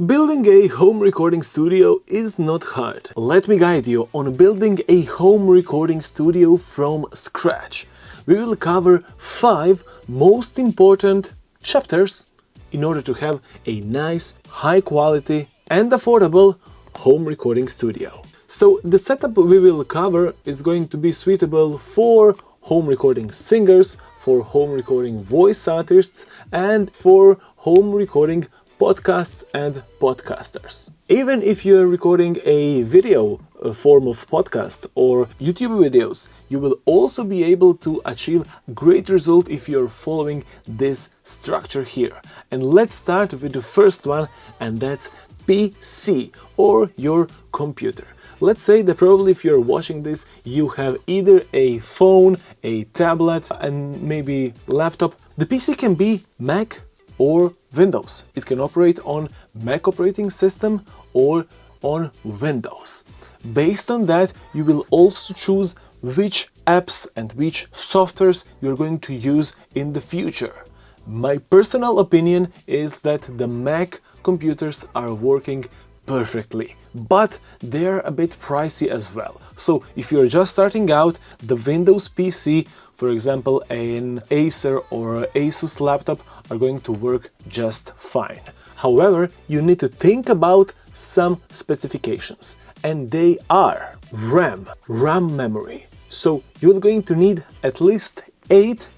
Building a home recording studio is not hard. Let me guide you on building a home recording studio from scratch. We will cover 5 most important chapters in order to have a nice, high quality and affordable home recording studio. So the setup we will cover is going to be suitable for home recording singers, for home recording voice artists, and for home recording podcasts and podcasters. Even if you're recording a video form of podcast or YouTube videos, you will also be able to achieve great result if you're following this structure here. And let's start with the first one, and that's PC, or your computer. Let's say that probably if you're watching this, you have either a phone, a tablet, and maybe laptop. The PC can be Mac or Windows. It can operate on Mac operating system or on Windows. Based on that, you will also choose which apps and which softwares you're going to use in the future. My personal opinion is that the Mac computers are working perfectly, but they're a bit pricey as well. So if you're just starting out, the Windows PC, for example an Acer or Asus laptop, are going to work just fine. However, you need to think about some specifications, and they are RAM memory. So you're going to need at least 8,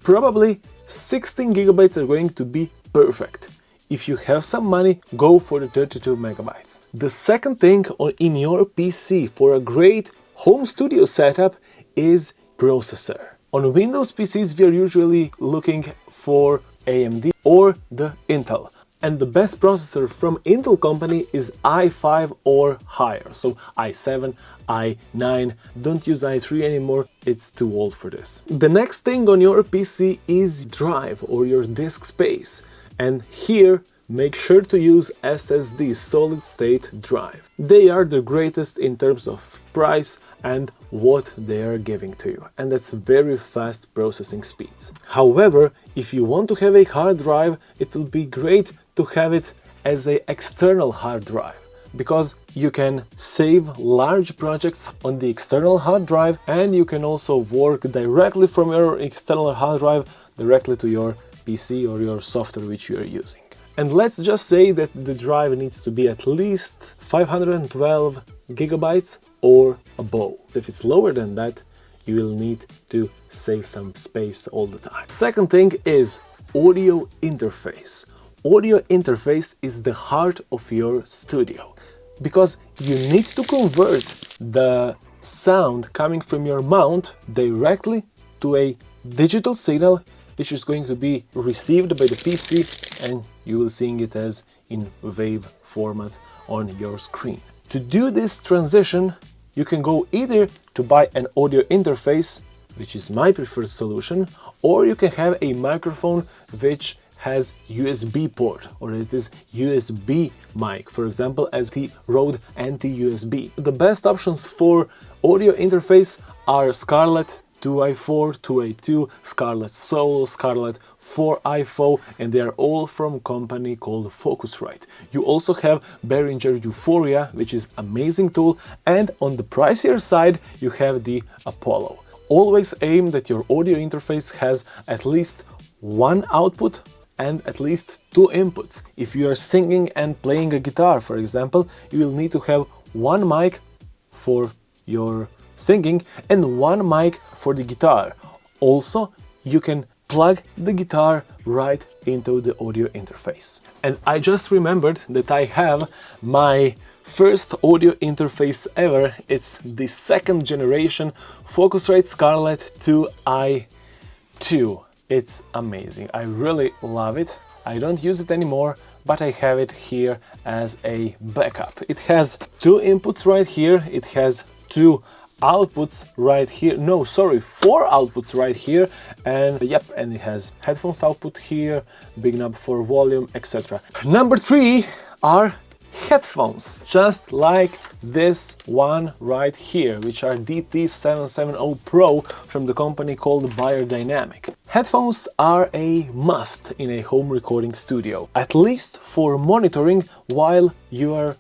probably 16 gigabytes are going to be perfect. If you have some money, go for the 32 megabytes. The second thing in your PC for a great home studio setup is processor. On Windows PCs, we are usually looking for AMD or the Intel. And the best processor from Intel company is i5 or higher. So i7, i9, don't use i3 anymore, it's too old for this. The next thing on your PC is drive or your disk space. And here, make sure to use SSD, solid state drive. They are the greatest in terms of price and what they are giving to you. And that's very fast processing speeds. However, if you want to have a hard drive, it will be great to have it as an external hard drive, because you can save large projects on the external hard drive, and you can also work directly from your external hard drive directly to your PC or your software which you are using. And let's just say that the drive needs to be at least 512 gigabytes or above. If it's lower than that, you will need to save some space all the time. Second thing is audio interface. Audio interface is the heart of your studio, because you need to convert the sound coming from your mount directly to a digital signal which is going to be received by the PC, and you will seeing it as in wave format on your screen. To do this transition, you can go either to buy an audio interface, which is my preferred solution, or you can have a microphone which has USB port, or it is USB mic, for example as the Rode Anti-USB. The best options for audio interface are Scarlett 2i4, 2i2, Scarlett Solo, Scarlett 4i4, and they are all from a company called Focusrite. You also have Behringer Euphoria, which is amazing tool, and on the pricier side you have the Apollo. Always aim that your audio interface has at least one output and at least 2 inputs. If you are singing and playing a guitar, for example, you will need to have one mic for your singing and one mic for the guitar. Also, you can plug the guitar right into the audio interface. And I just remembered that I have my first audio interface ever. It's the 2nd generation Focusrite Scarlett 2i2. It's amazing. I really love it. I don't use it anymore, but I have it here as a backup. It has 2 inputs right here. It has 2 outputs right here. No, sorry, 4 outputs right here. And yep, and it has headphones output here, big knob for volume, etc. Number 3 are headphones, just like this one right here, which are DT770 Pro from the company called Beyerdynamic. Headphones are a must in a home recording studio, at least for monitoring while you are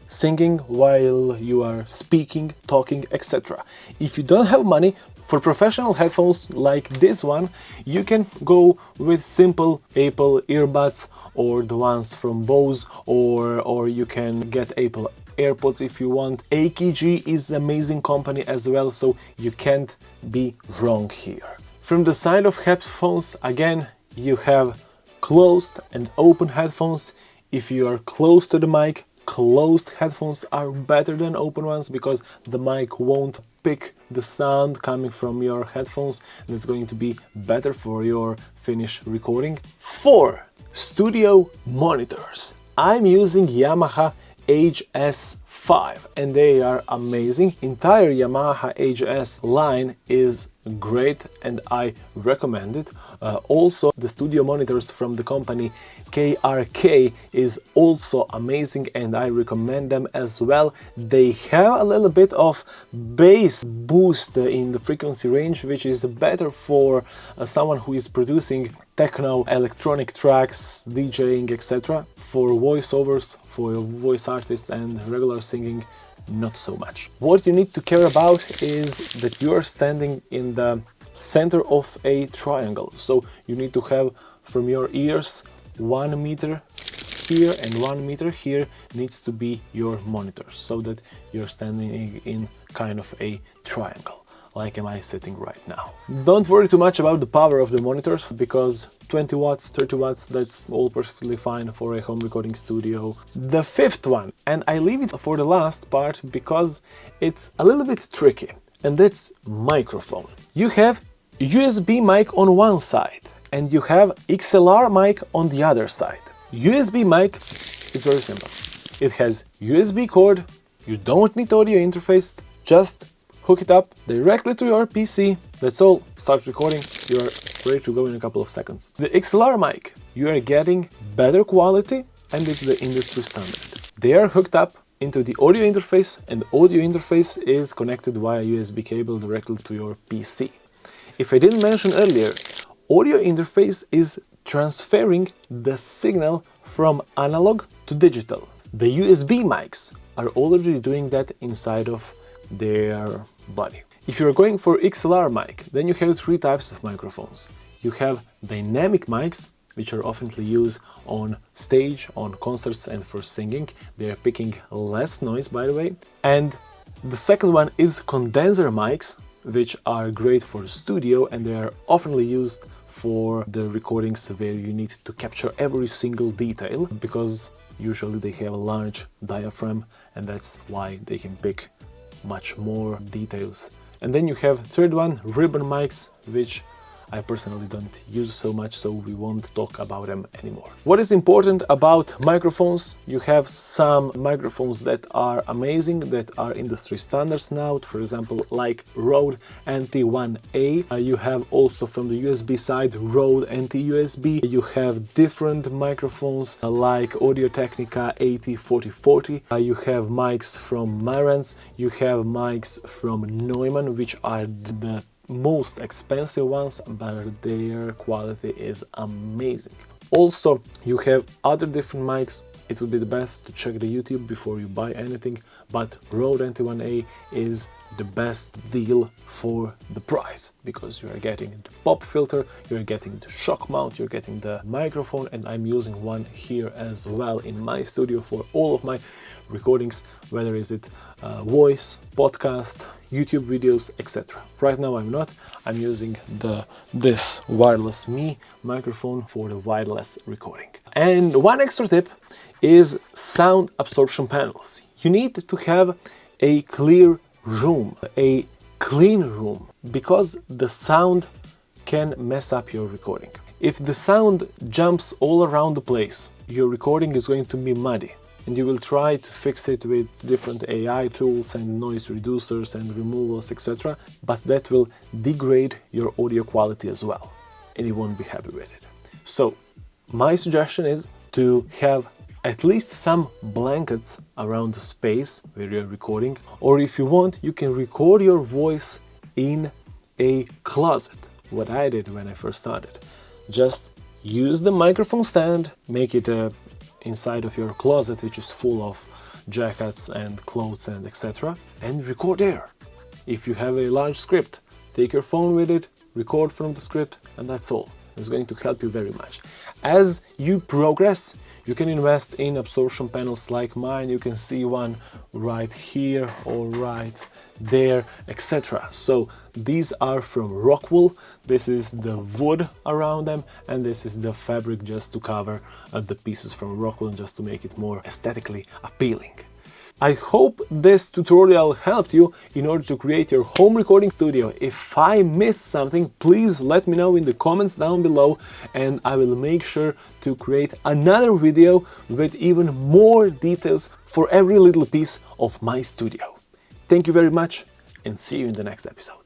singing, while you are speaking, talking, etc. If you don't have money for professional headphones like this one, you can go with simple Apple earbuds or the ones from Bose, or you can get Apple AirPods if you want. AKG is an amazing company as well, so you can't be wrong here. From the side of headphones, again, you have closed and open headphones. If you are close to the mic, closed headphones are better than open ones because the mic won't pick the sound coming from your headphones, and it's going to be better for your finished recording. 4. Studio monitors. I'm using Yamaha HS5 and they are amazing. Entire Yamaha HS line is great and I recommend it. Also, the studio monitors from the company KRK is also amazing and I recommend them as well. They have a little bit of bass boost in the frequency range, which is better for someone who is producing techno, electronic tracks, DJing, etc. For voiceovers, for voice artists and regular singing, not so much. What you need to care about is that you are standing in the center of a triangle. So you need to have from your ears 1 meter here and 1 meter here needs to be your monitor, so that you're standing in kind of a triangle, like am I sitting right now. Don't worry too much about the power of the monitors, because 20 watts, 30 watts, that's all perfectly fine for a home recording studio. The 5th one, and I leave it for the last part because it's a little bit tricky, and that's microphone. You have USB mic on one side and you have XLR mic on the other side. USB mic is very simple. It has USB cord, you don't need audio interface, just hook it up directly to your PC, that's all, start recording, you're ready to go in a couple of seconds. The XLR mic, you are getting better quality and it's the industry standard. They are hooked up into the audio interface and the audio interface is connected via USB cable directly to your PC. If I didn't mention earlier, audio interface is transferring the signal from analog to digital. The USB mics are already doing that inside of their body. If you're going for XLR mic, then you have 3 types of microphones. You have dynamic mics, which are often used on stage, on concerts and for singing. They are picking less noise, by the way. And the second one is condenser mics, which are great for studio and they are often used for the recordings where you need to capture every single detail, because usually they have a large diaphragm and that's why they can pick much more details. And then you have third one, ribbon mics, which I personally don't use so much, so we won't talk about them anymore. What is important about microphones? You have some microphones that are amazing, that are industry standards now, for example, like Rode NT1A. You have also from the USB side Rode NT-USB. You have different microphones like Audio-Technica AT4040. You have mics from Marantz. You have mics from Neumann, which are the most expensive ones, but their quality is amazing. Also, you have other different mics. It would be the best to check the YouTube before you buy anything, but Rode NT1A is the best deal for the price, because you are getting the pop filter, you're getting the shock mount, you're getting the microphone, and I'm using one here as well in my studio for all of my recordings, whether is it voice, podcast, YouTube videos, etc. Right now I'm not. I'm using this wireless Me microphone for the wireless recording. And one extra tip is sound absorption panels. You need to have a clear room, a clean room, because the sound can mess up your recording. If the sound jumps all around the place, your recording is going to be muddy, and you will try to fix it with different AI tools and noise reducers and removals, etc. But that will degrade your audio quality as well, and you won't be happy with it. So my suggestion is to have at least some blankets around the space where you're recording, or if you want, you can record your voice in a closet, what I did when I first started. Just use the microphone stand, make it inside of your closet, which is full of jackets and clothes and etc., and record there. If you have a large script, take your phone with it, record from the script, and that's all. It's going to help you very much. As you progress, you can invest in absorption panels like mine. You can see one right here or right there, etc. So these are from Rockwool. This is the wood around them, and this is the fabric just to cover the pieces from Rockwool, just to make it more aesthetically appealing. I hope this tutorial helped you in order to create your home recording studio. If I missed something, please let me know in the comments down below, and I will make sure to create another video with even more details for every little piece of my studio. Thank you very much, and see you in the next episode.